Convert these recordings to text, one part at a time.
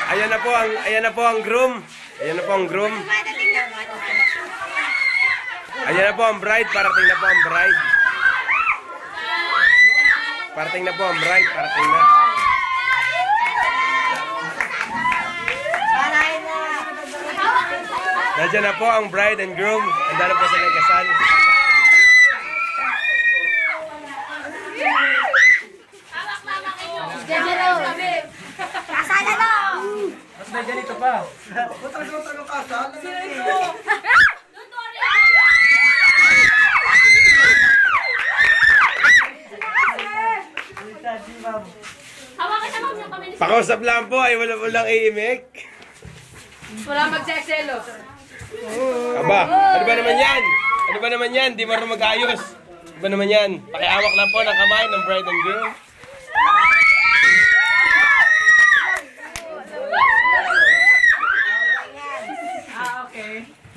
Ayan na po ang groom. Ayan na po ang groom. Ayan na po ang bride. Parating na po ang bride. Parating na po ang bride. Parating na. Nandiyan na po ang bride and groom. Handa na po sila ikasal. Kasala na! Mas may ganito pa. Pakausap lang po ay walang iimik. Wala magseselos. Aba, ano ba naman yan? Ano ba naman yan? Di marunong mag-ayos. Ano ba naman yan? Pakiawak lang po ng kamay ng bride and groom.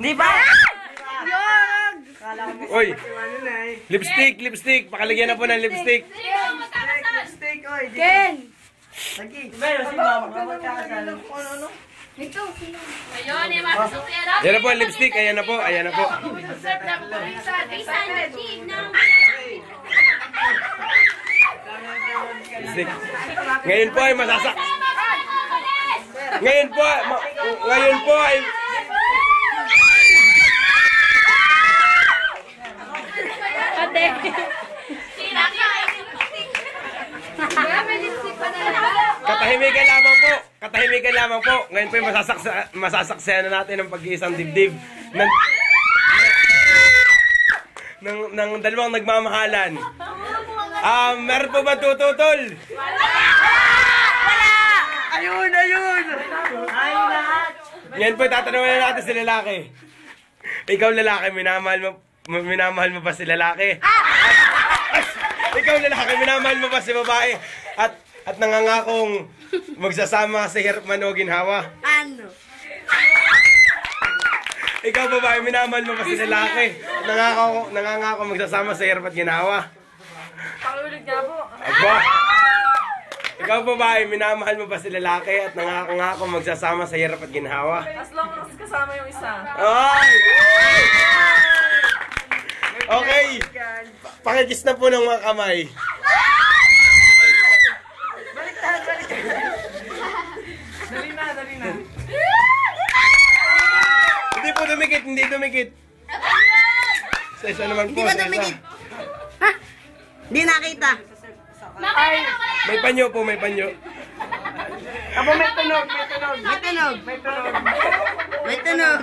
Hindi ba? Uy! Lipstick! Pakalagyan na po ng lipstick. Ken! Meron si Mama. Magkakasal. Ito, sino? Ayun, eh, masusutira. Ayan na po ang lipstick. Ayan na po. Serve na po sa design na cheese ng Lipstick. Ngayon po ay masasak. Ngayon po ay Ate! tira ka. May lipstick pa na katahimikan lamang po. Ngayon po ay masasaksihan na natin ang pag-iisang dibdib ng dalawang nagmamahalan. Meron po ba tututol? Ayun! Ayun lahat! Ngayon po tatanungin na natin si lalaki. Ikaw lalaki, minamahal mo ba si lalaki? Ikaw lalaki, minamahal mo ba si babae? At nangangakong magsasama sa hirap man o ginhawa? Ano? Ikaw babae, minamahal mo ba si lalaki? Nangangakong magsasama sa hirap at ginhawa? Pakiulit nga po. Aba! Ikaw babae, minamahal mo ba si lalaki at nangangakong magsasama sa hirap at ginhawa? As long as kasama yung isa. Ay! Okay! Pakikis na po ng mga kamay. Dali na. Hindi dumikit. Sa isa naman po. Hindi ba dumikit? Ha? Hindi nakita. May panyo po, may panyo. Aba, may tunog. May tunog. May tunog.